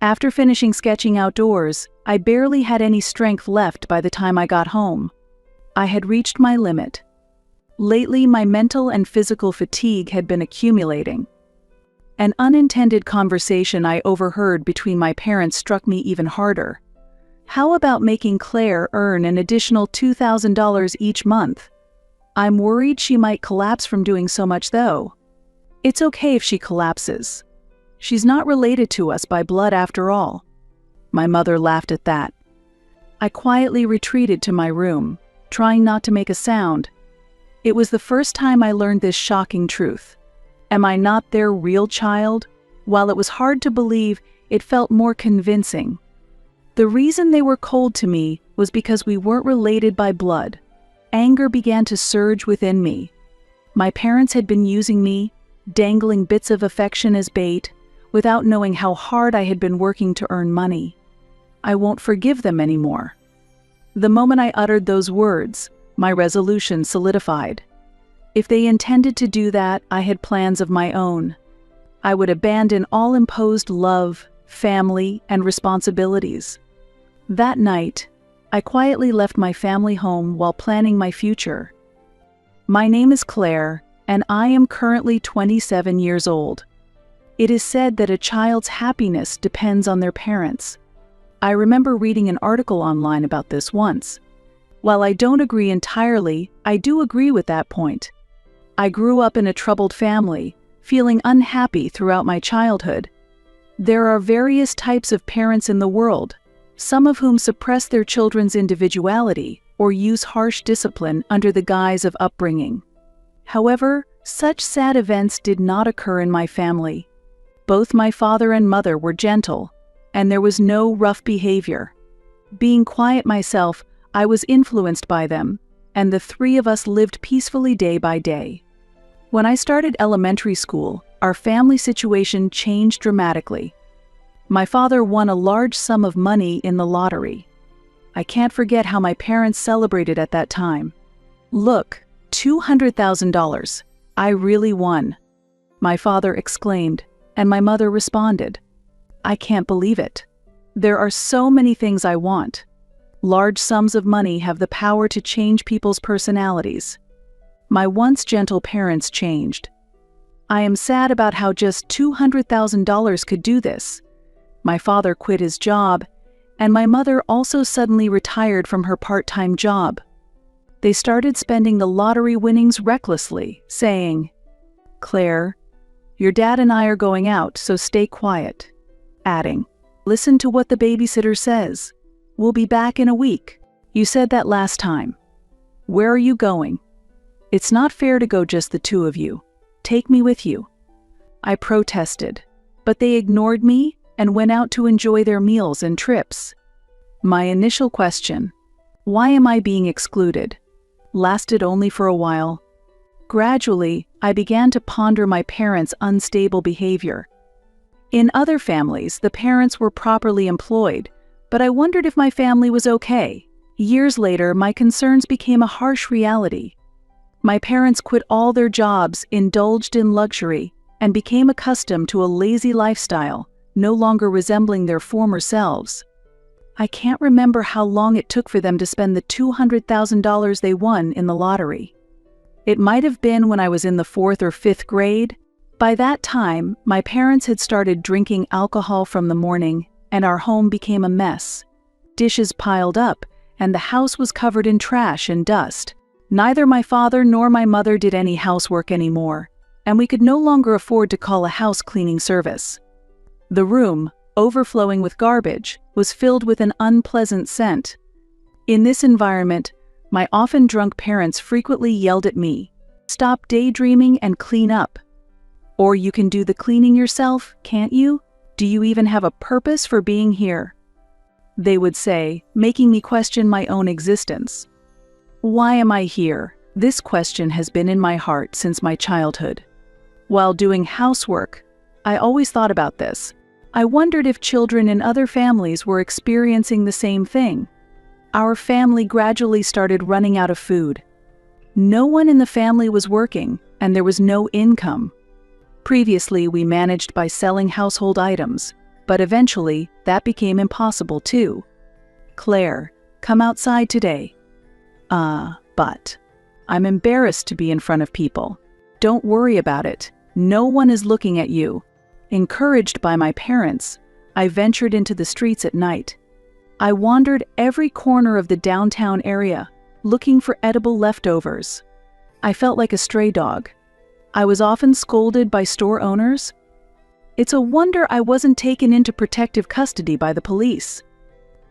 After finishing sketching outdoors, I barely had any strength left by the time I got home. I had reached my limit. Lately, my mental and physical fatigue had been accumulating. An unintended conversation I overheard between my parents struck me even harder. How about making Claire earn an additional $2,000 each month? I'm worried she might collapse from doing so much though. It's okay if she collapses. She's not related to us by blood after all. My mother laughed at that. I quietly retreated to my room, trying not to make a sound. It was the first time I learned this shocking truth. Am I not their real child? While it was hard to believe, it felt more convincing. The reason they were cold to me was because we weren't related by blood. Anger began to surge within me. My parents had been using me, dangling bits of affection as bait, without knowing how hard I had been working to earn money. I won't forgive them anymore. The moment I uttered those words, my resolution solidified. If they intended to do that, I had plans of my own. I would abandon all imposed love, family, and responsibilities. That night, I quietly left my family home while planning my future. My name is Claire, and I am currently 27 years old. It is said that a child's happiness depends on their parents. I remember reading an article online about this once. While I don't agree entirely, I do agree with that point. I grew up in a troubled family, feeling unhappy throughout my childhood. There are various types of parents in the world, some of whom suppress their children's individuality or use harsh discipline under the guise of upbringing. However, such sad events did not occur in my family. Both my father and mother were gentle, and there was no rough behavior. Being quiet myself, I was influenced by them, and the three of us lived peacefully day by day. When I started elementary school, our family situation changed dramatically. My father won a large sum of money in the lottery. I can't forget how my parents celebrated at that time. "Look, $200,000. I really won," my father exclaimed, and my mother responded, "I can't believe it. There are so many things I want." Large sums of money have the power to change people's personalities. My once gentle parents changed. I am sad about how just $200,000 could do this. My father quit his job, and my mother also suddenly retired from her part-time job. They started spending the lottery winnings recklessly, saying, "Claire, your dad and I are going out, so stay quiet," adding, "Listen to what the babysitter says. We'll be back in a week. You said that last time. Where are you going? It's not fair to go just the two of you. Take me with you." I protested, but they ignored me and went out to enjoy their meals and trips. My initial question, "Why am I being excluded?" lasted only for a while. Gradually, I began to ponder my parents' unstable behavior. In other families, the parents were properly employed, but I wondered if my family was okay. Years later, my concerns became a harsh reality. My parents quit all their jobs, indulged in luxury, and became accustomed to a lazy lifestyle, no longer resembling their former selves. I can't remember how long it took for them to spend the $200,000 they won in the lottery. It might have been when I was in the 4th or 5th grade. By that time, my parents had started drinking alcohol from the morning, and our home became a mess. Dishes piled up, and the house was covered in trash and dust. Neither my father nor my mother did any housework anymore, and we could no longer afford to call a house cleaning service. The room, overflowing with garbage, was filled with an unpleasant scent. In this environment, my often drunk parents frequently yelled at me, "Stop daydreaming and clean up." Or "You can do the cleaning yourself, can't you? Do you even have a purpose for being here?" They would say, making me question my own existence. Why am I here? This question has been in my heart since my childhood. While doing housework, I always thought about this. I wondered if children in other families were experiencing the same thing. Our family gradually started running out of food. No one in the family was working, and there was no income. Previously, we managed by selling household items, But eventually, that became impossible too. "Claire, come outside today." But I'm embarrassed to be in front of people." "Don't worry about it. No one is looking at you." Encouraged by my parents, I ventured into the streets at night. I wandered every corner of the downtown area, looking for edible leftovers. I felt like a stray dog. I was often scolded by store owners. It's a wonder I wasn't taken into protective custody by the police.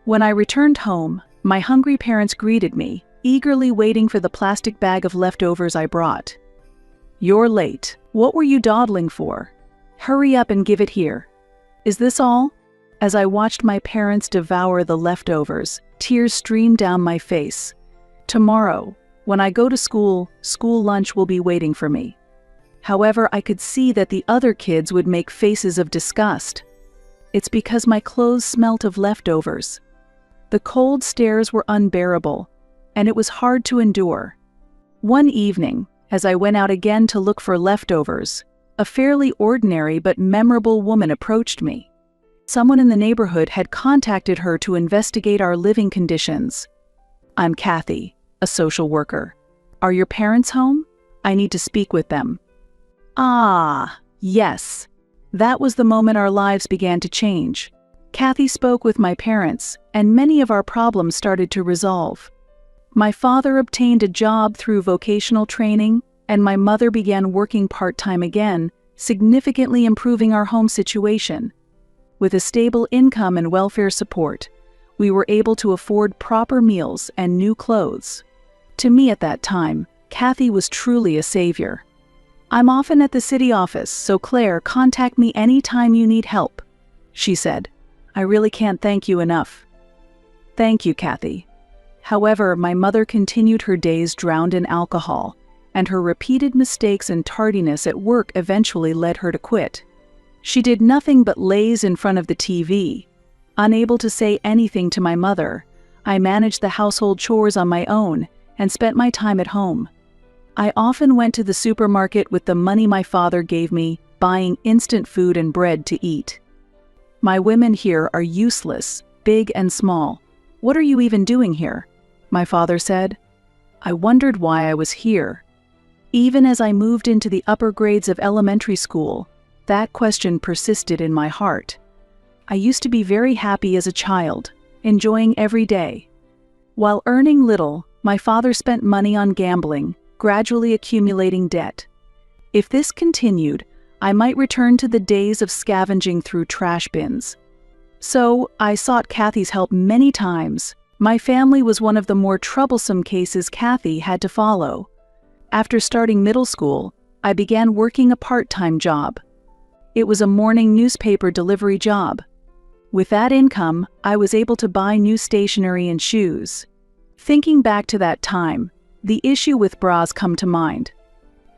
When I returned home, my hungry parents greeted me, eagerly waiting for the plastic bag of leftovers I brought. "You're late. What were you dawdling for? Hurry up and give it here." "Is this all?" As I watched my parents devour the leftovers, tears streamed down my face. "Tomorrow, when I go to school lunch will be waiting for me." However, I could see that the other kids would make faces of disgust. It's because my clothes smelt of leftovers. The cold stares were unbearable, and it was hard to endure. One evening, as I went out again to look for leftovers, a fairly ordinary but memorable woman approached me. Someone in the neighborhood had contacted her to investigate our living conditions. "I'm Kathy, a social worker. Are your parents home? I need to speak with them." Ah, yes. That was the moment our lives began to change. Kathy spoke with my parents, and many of our problems started to resolve. My father obtained a job through vocational training, and my mother began working part-time again, significantly improving our home situation. With a stable income and welfare support, we were able to afford proper meals and new clothes. To me at that time, Kathy was truly a savior. "I'm often at the city office, so Claire, contact me anytime you need help," she said. "I really can't thank you enough." "Thank you, Kathy." However, my mother continued her days drowned in alcohol, and her repeated mistakes and tardiness at work eventually led her to quit. She did nothing but laze in front of the TV. Unable to say anything to my mother, I managed the household chores on my own and spent my time at home. I often went to the supermarket with the money my father gave me, buying instant food and bread to eat. "My women here are useless, big and small. What are you even doing here?" my father said. I wondered why I was here. Even as I moved into the upper grades of elementary school, that question persisted in my heart. I used to be very happy as a child, enjoying every day. While earning little, my father spent money on gambling, gradually accumulating debt. If this continued, I might return to the days of scavenging through trash bins. So, I sought Kathy's help many times. My family was one of the more troublesome cases Kathy had to follow. After starting middle school, I began working a part-time job. It was a morning newspaper delivery job. With that income, I was able to buy new stationery and shoes. Thinking back to that time, the issue with bras come to mind.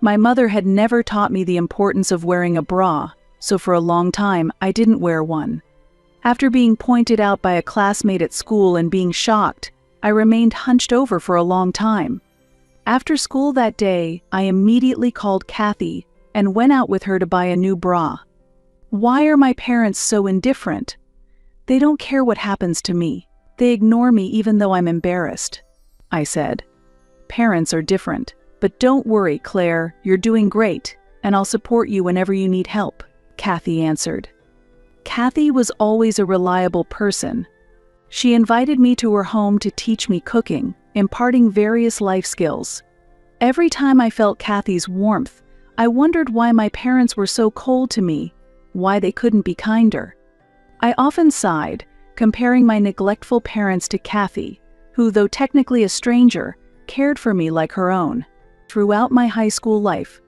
My mother had never taught me the importance of wearing a bra, so for a long time I didn't wear one. After being pointed out by a classmate at school and being shocked, I remained hunched over for a long time. After school that day, I immediately called Kathy and went out with her to buy a new bra. Why are my parents so indifferent? They don't care what happens to me. They ignore me even though I'm embarrassed, I said. Parents are different, but don't worry, Claire, you're doing great, and I'll support you whenever you need help, Kathy answered. Kathy was always a reliable person. She invited me to her home to teach me cooking, imparting various life skills. Every time I felt Kathy's warmth, I wondered why my parents were so cold to me, why they couldn't be kinder. I often sighed, comparing my neglectful parents to Kathy, who, though technically a stranger, cared for me like her own. Throughout my high school life,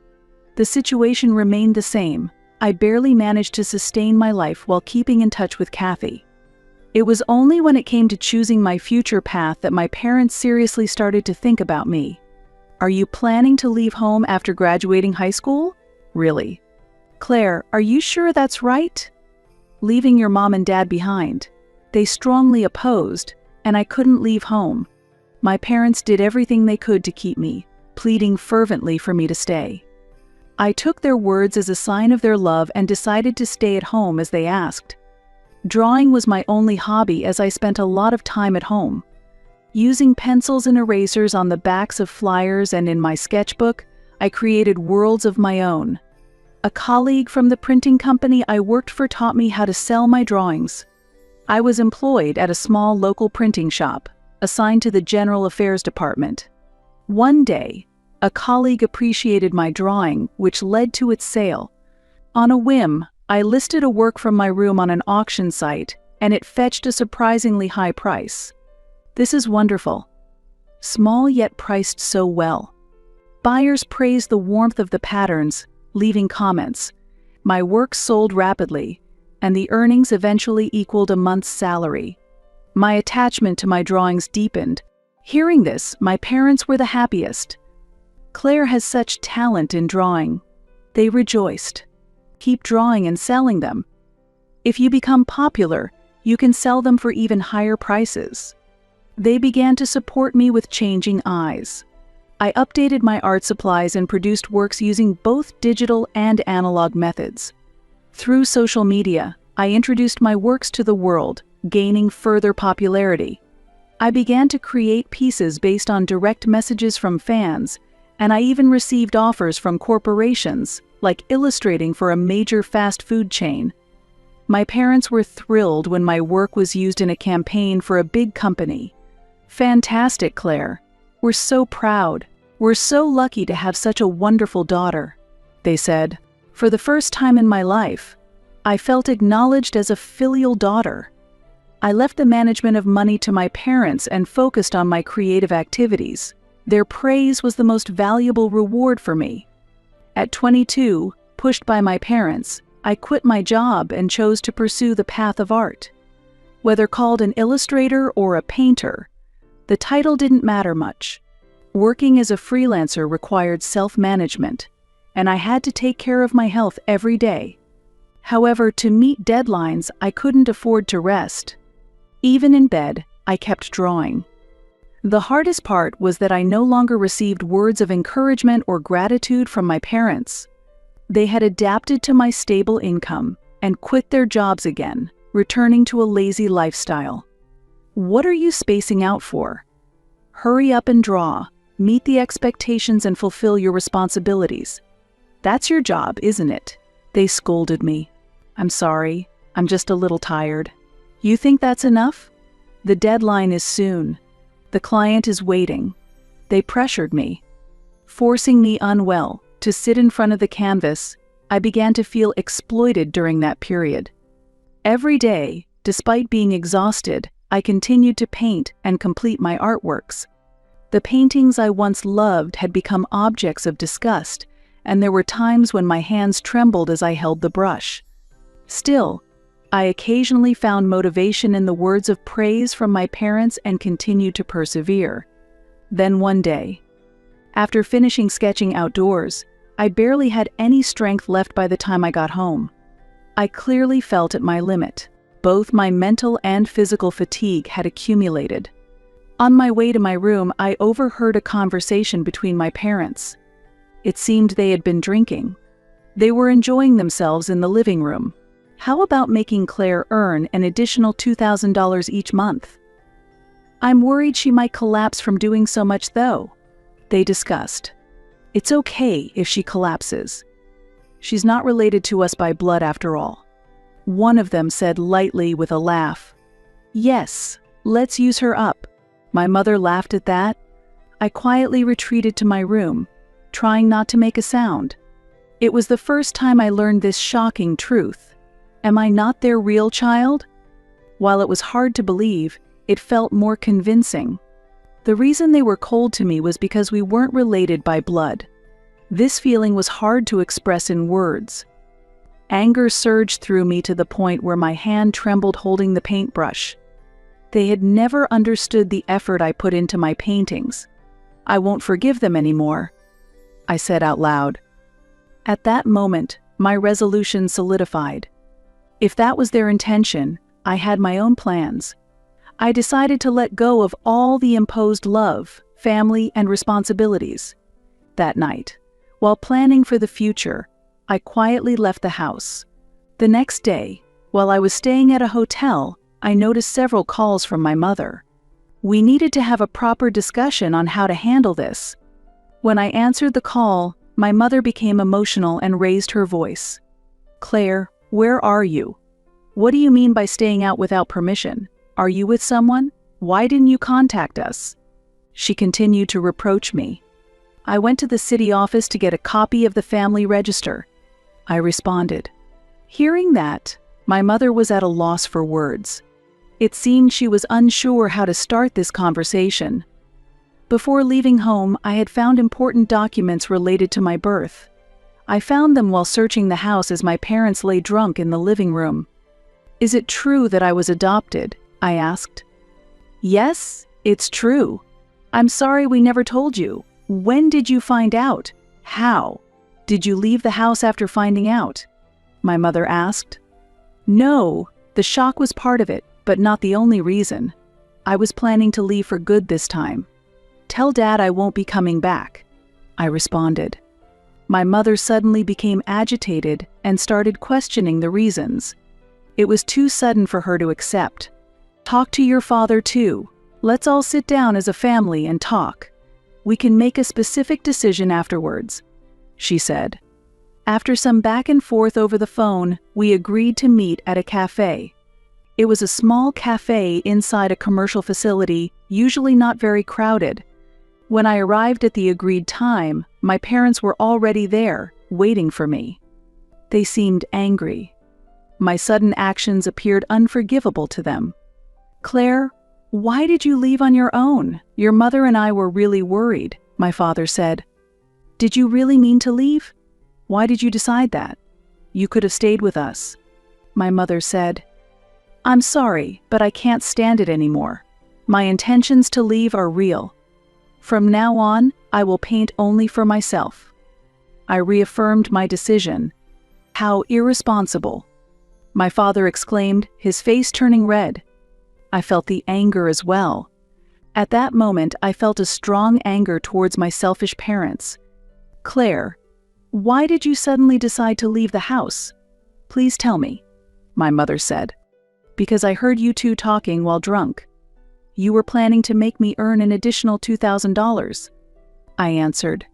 the situation remained the same. I barely managed to sustain my life while keeping in touch with Kathy. It was only when it came to choosing my future path that my parents seriously started to think about me. Are you planning to leave home after graduating high school? Really? Claire, are you sure that's right? Leaving your mom and dad behind. They strongly opposed, and I couldn't leave home. My parents did everything they could to keep me, pleading fervently for me to stay. I took their words as a sign of their love and decided to stay at home as they asked. Drawing was my only hobby as I spent a lot of time at home. Using pencils and erasers on the backs of flyers and in my sketchbook, I created worlds of my own. A colleague from the printing company I worked for taught me how to sell my drawings. I was employed at a small local printing shop, assigned to the General Affairs Department. One day, a colleague appreciated my drawing, which led to its sale. On a whim, I listed a work from my room on an auction site, and it fetched a surprisingly high price. This is wonderful. Small yet priced so well. Buyers praised the warmth of the patterns, leaving comments. My work sold rapidly, and the earnings eventually equaled a month's salary. My attachment to my drawings deepened. Hearing this, my parents were the happiest. Claire has such talent in drawing. They rejoiced. Keep drawing and selling them. If you become popular, you can sell them for even higher prices. They began to support me with changing eyes. I updated my art supplies and produced works using both digital and analog methods. Through social media, I introduced my works to the world, gaining further popularity. I began to create pieces based on direct messages from fans, and I even received offers from corporations, like illustrating for a major fast food chain. My parents were thrilled when my work was used in a campaign for a big company. "Fantastic, Claire. We're so proud. We're so lucky to have such a wonderful daughter," they said. For the first time in my life, I felt acknowledged as a filial daughter. I left the management of money to my parents and focused on my creative activities. Their praise was the most valuable reward for me. At 22, pushed by my parents, I quit my job and chose to pursue the path of art. Whether called an illustrator or a painter, the title didn't matter much. Working as a freelancer required self-management, and I had to take care of my health every day. However, to meet deadlines, I couldn't afford to rest. Even in bed, I kept drawing. The hardest part was that I no longer received words of encouragement or gratitude from my parents. They had adapted to my stable income and quit their jobs again, returning to a lazy lifestyle. What are you spacing out for? Hurry up and draw, meet the expectations and fulfill your responsibilities. That's your job, isn't it? They scolded me. I'm sorry, I'm just a little tired. You think that's enough? The deadline is soon. The client is waiting. They pressured me, forcing me unwell to sit in front of the canvas. I began to feel exploited during that period. Every day, despite being exhausted, I continued to paint and complete my artworks. The paintings I once loved had become objects of disgust, and there were times when my hands trembled as I held the brush. Still, I occasionally found motivation in the words of praise from my parents and continued to persevere. Then one day, after finishing sketching outdoors, I barely had any strength left by the time I got home. I clearly felt at my limit. Both my mental and physical fatigue had accumulated. On my way to my room, I overheard a conversation between my parents. It seemed they had been drinking. They were enjoying themselves in the living room. How about making Claire earn an additional $2,000 each month? I'm worried she might collapse from doing so much though, they discussed. It's okay if she collapses. She's not related to us by blood after all. One of them said lightly with a laugh. Yes, let's use her up. My mother laughed at that. I quietly retreated to my room, trying not to make a sound. It was the first time I learned this shocking truth. Am I not their real child? While it was hard to believe, it felt more convincing. The reason they were cold to me was because we weren't related by blood. This feeling was hard to express in words. Anger surged through me to the point where my hand trembled holding the paintbrush. They had never understood the effort I put into my paintings. I won't forgive them anymore, I said out loud. At that moment, my resolution solidified. If that was their intention, I had my own plans. I decided to let go of all the imposed love, family, and responsibilities. That night, while planning for the future, I quietly left the house. The next day, While I was staying at a hotel, I noticed several calls from my mother. We needed to have a proper discussion on how to handle this. When I answered the call, my mother became emotional and raised her voice. "Claire, where are you? What do you mean by staying out without permission? Are you with someone? Why didn't you contact us?" She continued to reproach me. "I went to the city office to get a copy of the family register," I responded. Hearing that, my mother was at a loss for words. It seemed she was unsure how to start this conversation. Before leaving home, I had found important documents related to my birth. I found them while searching the house as my parents lay drunk in the living room. "Is it true that I was adopted?" I asked. "Yes, it's true. I'm sorry we never told you. When did you find out? How? Did you leave the house after finding out?" my mother asked. "No, the shock was part of it, but not the only reason. I was planning to leave for good this time. Tell Dad I won't be coming back," I responded. My mother suddenly became agitated and started questioning the reasons. It was too sudden for her to accept. "Talk to your father too. Let's all sit down as a family and talk. We can make a specific decision afterwards," she said. After some back and forth over the phone, we agreed to meet at a cafe. It was a small cafe inside a commercial facility, usually not very crowded. When I arrived at the agreed time, my parents were already there, waiting for me. They seemed angry. My sudden actions appeared unforgivable to them. "Claire, why did you leave on your own? Your mother and I were really worried," my father said. "Did you really mean to leave? Why did you decide that? You could have stayed with us," my mother said. "I'm sorry, but I can't stand it anymore. My intentions to leave are real. From now on, I will paint only for myself." I reaffirmed my decision. "How irresponsible!" my father exclaimed, his face turning red. I felt the anger as well. At that moment, I felt a strong anger towards my selfish parents. "Claire, why did you suddenly decide to leave the house? Please tell me," my mother said. "Because I heard you two talking while drunk. You were planning to make me earn an additional $2,000. I answered.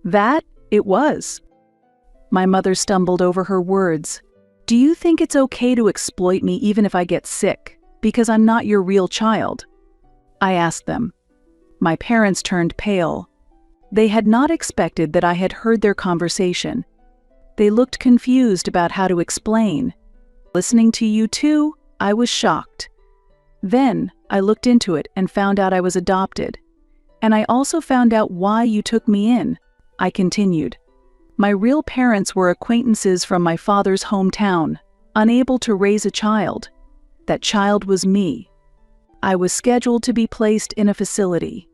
That it was." My mother stumbled over her words. "Do you think it's okay to exploit me even if I get sick, because I'm not your real child?" I asked them. My parents turned pale. They had not expected that I had heard their conversation. They looked confused about how to explain. Listening to you two, I was shocked. Then, I looked into it and found out I was adopted. And I also found out why you took me in, I continued. My real parents were acquaintances from my father's hometown, unable to raise a child. That child was me. I was scheduled to be placed in a facility.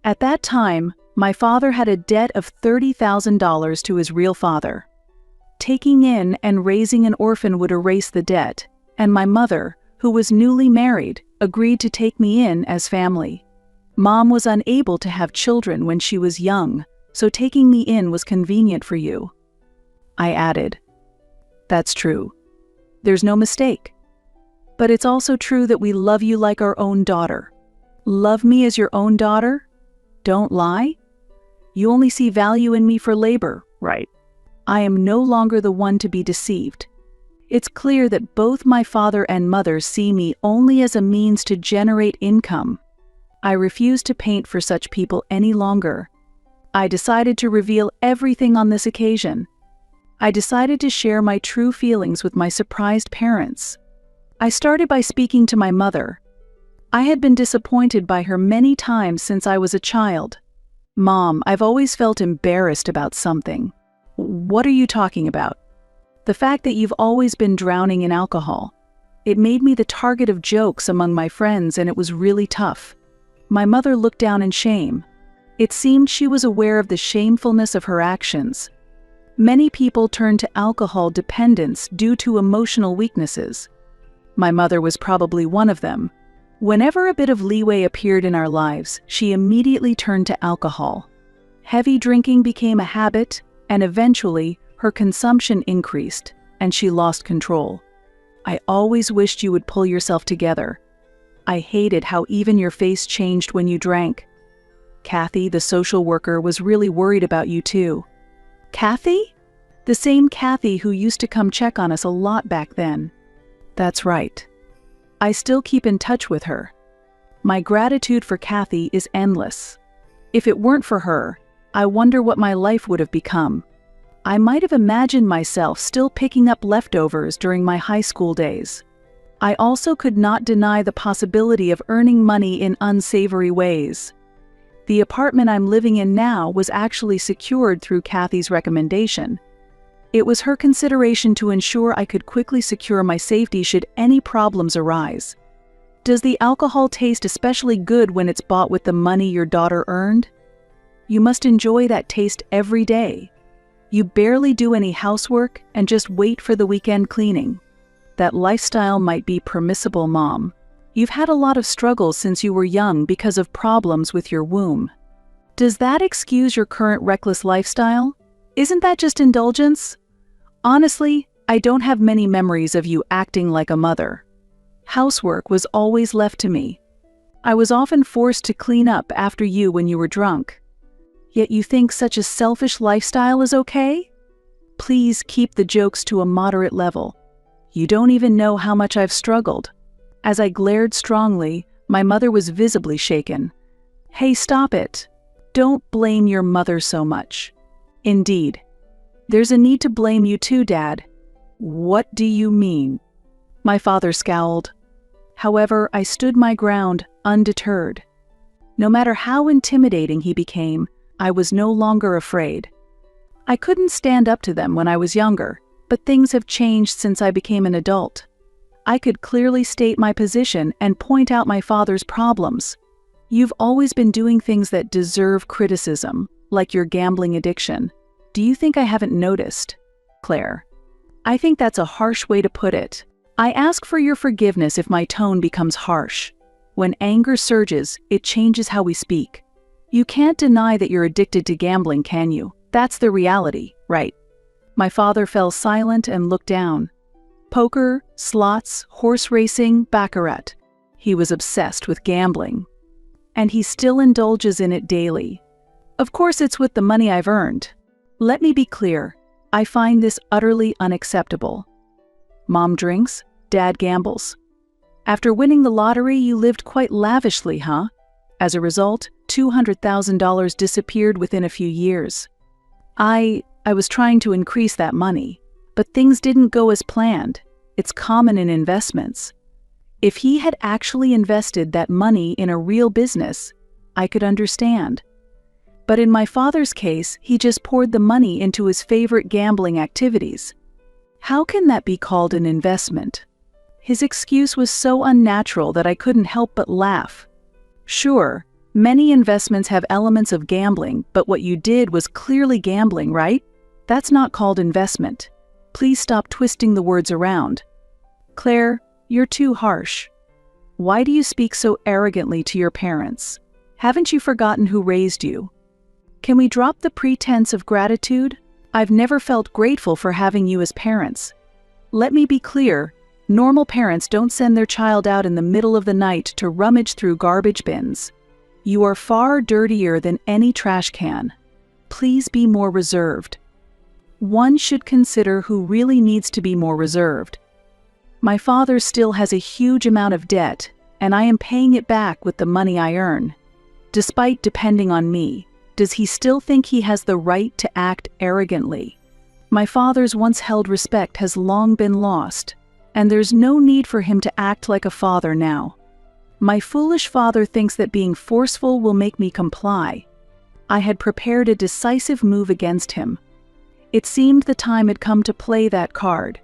At that time, my father had a debt of $30,000 to his real father. Taking in and raising an orphan would erase the debt, and my mother, who was newly married, agreed to take me in as family. Mom was unable to have children when she was young, so taking me in was convenient for you. I added. That's true. There's no mistake. But it's also true that we love you like our own daughter. Love me as your own daughter? Don't lie? You only see value in me for labor, right? I am no longer the one to be deceived. It's clear that both my father and mother see me only as a means to generate income. I refuse to paint for such people any longer. I decided to reveal everything on this occasion. I decided to share my true feelings with my surprised parents. I started by speaking to my mother. I had been disappointed by her many times since I was a child. Mom, I've always felt embarrassed about something. What are you talking about? The fact that you've always been drowning in alcohol. It made me the target of jokes among my friends, and it was really tough. My mother looked down in shame. It seemed she was aware of the shamefulness of her actions. Many people turn to alcohol dependence due to emotional weaknesses. My mother was probably one of them. Whenever a bit of leeway appeared in our lives, she immediately turned to alcohol. Heavy drinking became a habit, and eventually, her consumption increased. and she lost control. I always wished you would pull yourself together. I hated how even your face changed when you drank. Kathy, the social worker, was really worried about you too. Kathy? The same Kathy who used to come check on us a lot back then. That's right. I still keep in touch with her. My gratitude for Kathy is endless. If it weren't for her, I wonder what my life would have become. I might have imagined myself still picking up leftovers during my high school days. I also could not deny the possibility of earning money in unsavory ways. The apartment I'm living in now was actually secured through Kathy's recommendation. It was her consideration to ensure I could quickly secure my safety should any problems arise. Does the alcohol taste especially good when it's bought with the money your daughter earned? You must enjoy that taste every day. You barely do any housework and just wait for the weekend cleaning. That lifestyle might be permissible, Mom. You've had a lot of struggles since you were young because of problems with your womb. Does that excuse your current reckless lifestyle? Isn't that just indulgence? Honestly, I don't have many memories of you acting like a mother. Housework was always left to me. I was often forced to clean up after you when you were drunk. Yet you think such a selfish lifestyle is okay? Please keep the jokes to a moderate level. You don't even know how much I've struggled. As I glared strongly, my mother was visibly shaken. Hey, stop it. Don't blame your mother so much. Indeed. There's a need to blame you too, Dad. What do you mean? My father scowled. However, I stood my ground, undeterred. No matter how intimidating he became, I was no longer afraid. I couldn't stand up to them when I was younger, but things have changed since I became an adult. I could clearly state my position and point out my father's problems. You've always been doing things that deserve criticism, like your gambling addiction. Do you think I haven't noticed? Claire. I think that's a harsh way to put it. I ask for your forgiveness if my tone becomes harsh. When anger surges, it changes how we speak. You can't deny that you're addicted to gambling, can you? That's the reality, right? My father fell silent and looked down. Poker, slots, horse racing, baccarat. He was obsessed with gambling. And he still indulges in it daily. Of course, it's with the money I've earned. Let me be clear. I find this utterly unacceptable. Mom drinks, Dad gambles. After winning the lottery, you lived quite lavishly, huh? As a result, $200,000 disappeared within a few years. I was trying to increase that money, but things didn't go as planned. It's common in investments. If he had actually invested that money in a real business, I could understand. But in my father's case, he just poured the money into his favorite gambling activities. How can that be called an investment? His excuse was so unnatural that I couldn't help but laugh. Sure, many investments have elements of gambling, but what you did was clearly gambling, right? That's not called investment. Please stop twisting the words around. Claire, you're too harsh. Why do you speak so arrogantly to your parents? Haven't you forgotten who raised you? Can we drop the pretense of gratitude? I've never felt grateful for having you as parents. Let me be clear, normal parents don't send their child out in the middle of the night to rummage through garbage bins. You are far dirtier than any trash can. Please be more reserved. One should consider who really needs to be more reserved. My father still has a huge amount of debt, and I am paying it back with the money I earn. Despite depending on me, does he still think he has the right to act arrogantly? My father's once held respect has long been lost, and there's no need for him to act like a father now. My foolish father thinks that being forceful will make me comply. I had prepared a decisive move against him. It seemed the time had come to play that card.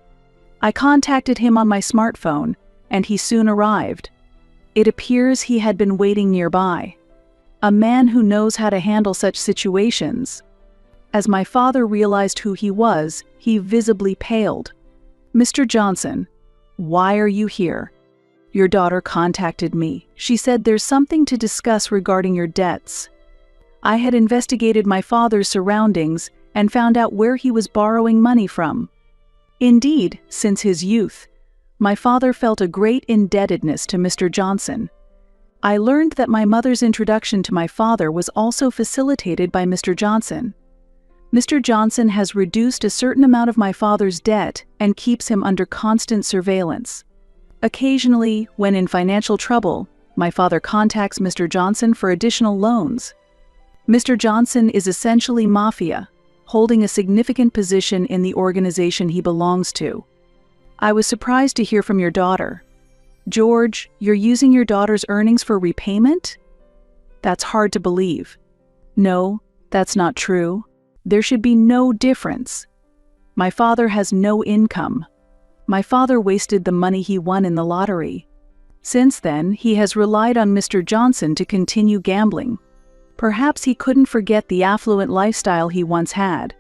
I contacted him on my smartphone, and he soon arrived. It appears he had been waiting nearby. A man who knows how to handle such situations. As my father realized who he was, he visibly paled. Mr. Johnson, why are you here? Your daughter contacted me. She said there's something to discuss regarding your debts. I had investigated my father's surroundings and found out where he was borrowing money from. Indeed, since his youth, my father felt a great indebtedness to Mr. Johnson. I learned that my mother's introduction to my father was also facilitated by Mr. Johnson. Mr. Johnson has reduced a certain amount of my father's debt and keeps him under constant surveillance. Occasionally, when in financial trouble, my father contacts Mr. Johnson for additional loans. Mr. Johnson is essentially mafia, holding a significant position in the organization he belongs to. I was surprised to hear from your daughter. George, you're using your daughter's earnings for repayment? That's hard to believe. No, that's not true. There should be no difference. My father has no income. My father wasted the money he won in the lottery. Since then, he has relied on Mr. Johnson to continue gambling. Perhaps he couldn't forget the affluent lifestyle he once had.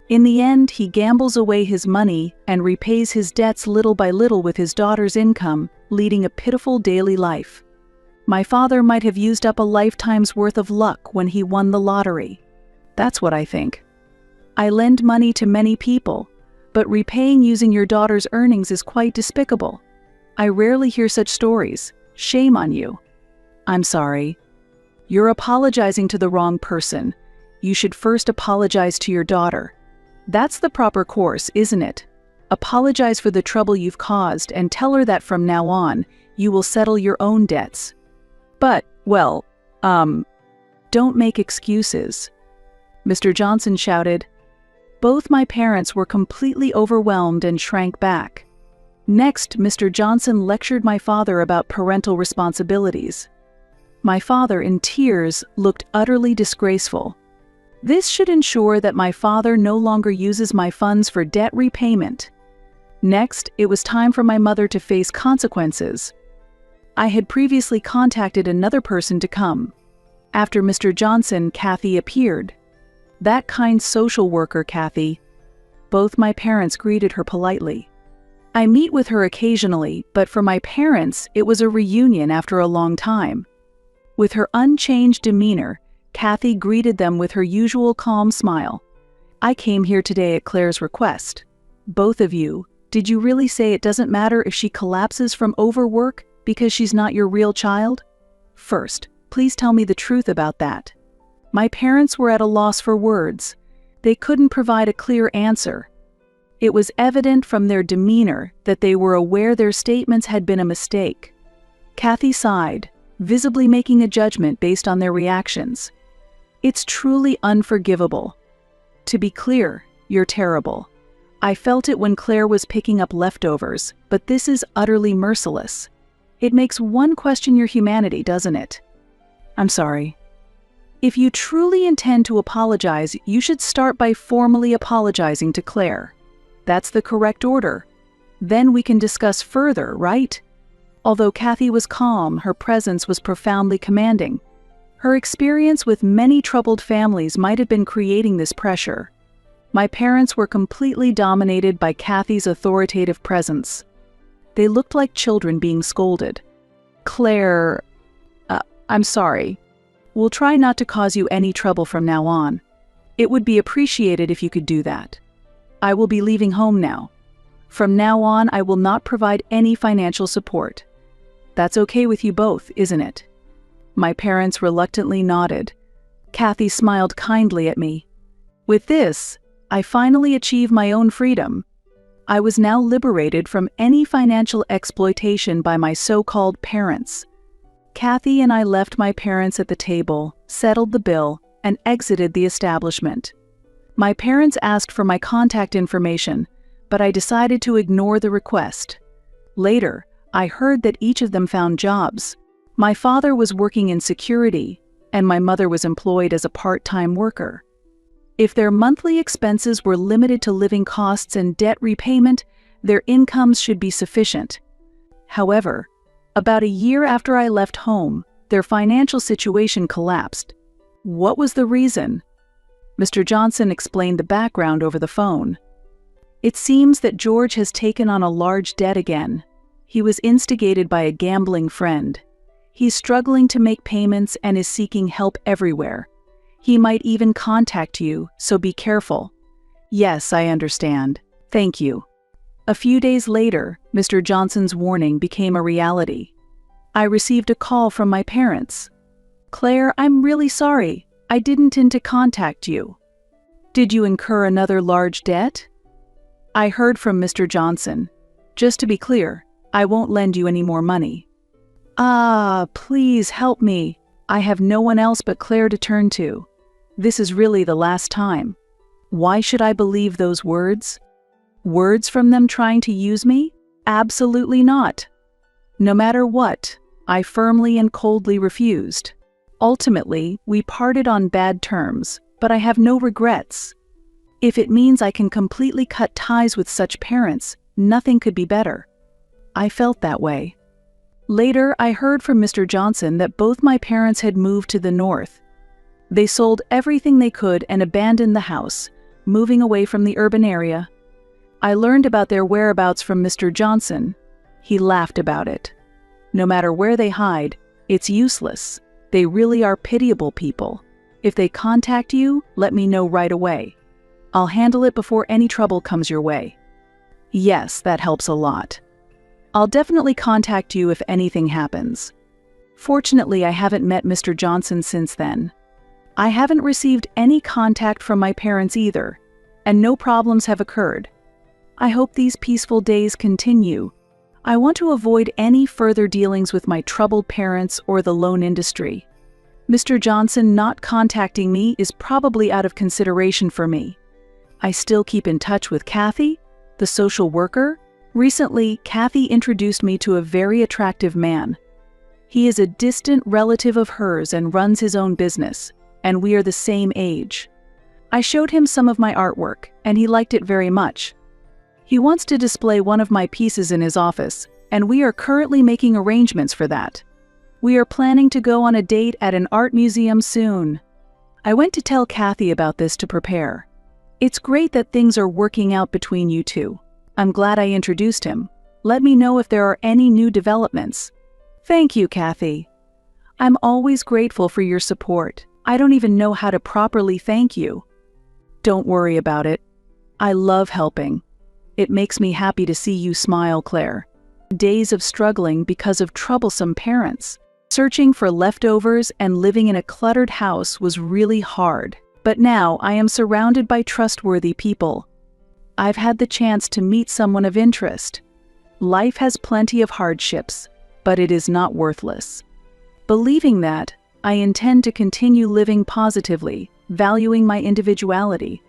In the end, he gambles away his money and repays his debts little by little with his daughter's income, leading a pitiful daily life. My father might have used up a lifetime's worth of luck when he won the lottery. That's what I think. I lend money to many people, but repaying using your daughter's earnings is quite despicable. I rarely hear such stories. Shame on you. I'm sorry. You're apologizing to the wrong person. You should first apologize to your daughter. That's the proper course, isn't it? Apologize for the trouble you've caused and tell her that from now on, you will settle your own debts. But, well, don't make excuses. Mr. Johnson shouted. Both my parents were completely overwhelmed and shrank back. Next, Mr. Johnson lectured my father about parental responsibilities. My father, in tears, looked utterly disgraceful. This should ensure that my father no longer uses my funds for debt repayment. Next, it was time for my mother to face consequences. I had previously contacted another person to come. After Mr. Johnson, Kathy appeared. That kind social worker, Kathy. Both my parents greeted her politely. I meet with her occasionally, but for my parents, it was a reunion after a long time. With her unchanged demeanor, Kathy greeted them with her usual calm smile. I came here today at Claire's request. Both of you, did you really say it doesn't matter if she collapses from overwork because she's not your real child? First, please tell me the truth about that. My parents were at a loss for words. They couldn't provide a clear answer. It was evident from their demeanor that they were aware their statements had been a mistake. Kathy sighed, visibly making a judgment based on their reactions. It's truly unforgivable. To be clear, you're terrible. I felt it when Claire was picking up leftovers, but this is utterly merciless. It makes one question your humanity, doesn't it? I'm sorry. If you truly intend to apologize, you should start by formally apologizing to Claire. That's the correct order. Then we can discuss further, right? Although Kathy was calm, her presence was profoundly commanding. Her experience with many troubled families might have been creating this pressure. My parents were completely dominated by Kathy's authoritative presence. They looked like children being scolded. Claire, I'm sorry. We'll try not to cause you any trouble from now on. It would be appreciated if you could do that. I will be leaving home now. From now on, I will not provide any financial support. That's okay with you both, isn't it? My parents reluctantly nodded. Kathy smiled kindly at me. With this, I finally achieved my own freedom. I was now liberated from any financial exploitation by my so-called parents. Kathy and I left my parents at the table, settled the bill, and exited the establishment. My parents asked for my contact information, but I decided to ignore the request. Later, I heard that each of them found jobs. My father was working in security, and my mother was employed as a part-time worker. If their monthly expenses were limited to living costs and debt repayment, their incomes should be sufficient. However, about a year after I left home, their financial situation collapsed. What was the reason? Mr. Johnson explained the background over the phone. It seems that George has taken on a large debt again. He was instigated by a gambling friend. He's struggling to make payments and is seeking help everywhere. He might even contact you, so be careful. Yes, I understand. Thank you. A few days later, Mr. Johnson's warning became a reality. I received a call from my parents. "Claire, I'm really sorry. I didn't intend to contact you. Did you incur another large debt?" I heard from Mr. Johnson. "Just to be clear, I won't lend you any more money." "Ah, please help me. I have no one else but Claire to turn to. This is really the last time." Why should I believe those words? Words from them trying to use me? Absolutely not. No matter what, I firmly and coldly refused. Ultimately, we parted on bad terms, but I have no regrets. If it means I can completely cut ties with such parents, nothing could be better. I felt that way. Later, I heard from Mr. Johnson that both my parents had moved to the north. They sold everything they could and abandoned the house, moving away from the urban area. I learned about their whereabouts from Mr. Johnson. He laughed about it. No matter where they hide, it's useless. They really are pitiable people. If they contact you, let me know right away. I'll handle it before any trouble comes your way. Yes, that helps a lot. I'll definitely contact you if anything happens. Fortunately, I haven't met Mr. Johnson since then. I haven't received any contact from my parents either, and no problems have occurred. I hope these peaceful days continue. I want to avoid any further dealings with my troubled parents or the loan industry. Mr. Johnson not contacting me is probably out of consideration for me. I still keep in touch with Kathy, the social worker. Recently, Kathy introduced me to a very attractive man. He is a distant relative of hers and runs his own business, and we are the same age. I showed him some of my artwork, and he liked it very much. He wants to display one of my pieces in his office, and we are currently making arrangements for that. We are planning to go on a date at an art museum soon. I went to tell Kathy about this to prepare. It's great that things are working out between you two. I'm glad I introduced him. Let me know if there are any new developments. Thank you, Kathy. I'm always grateful for your support. I don't even know how to properly thank you. Don't worry about it. I love helping. It makes me happy to see you smile, Claire. Days of struggling because of troublesome parents. Searching for leftovers and living in a cluttered house was really hard. But now I am surrounded by trustworthy people. I've had the chance to meet someone of interest. Life has plenty of hardships, but it is not worthless. Believing that, I intend to continue living positively, valuing my individuality,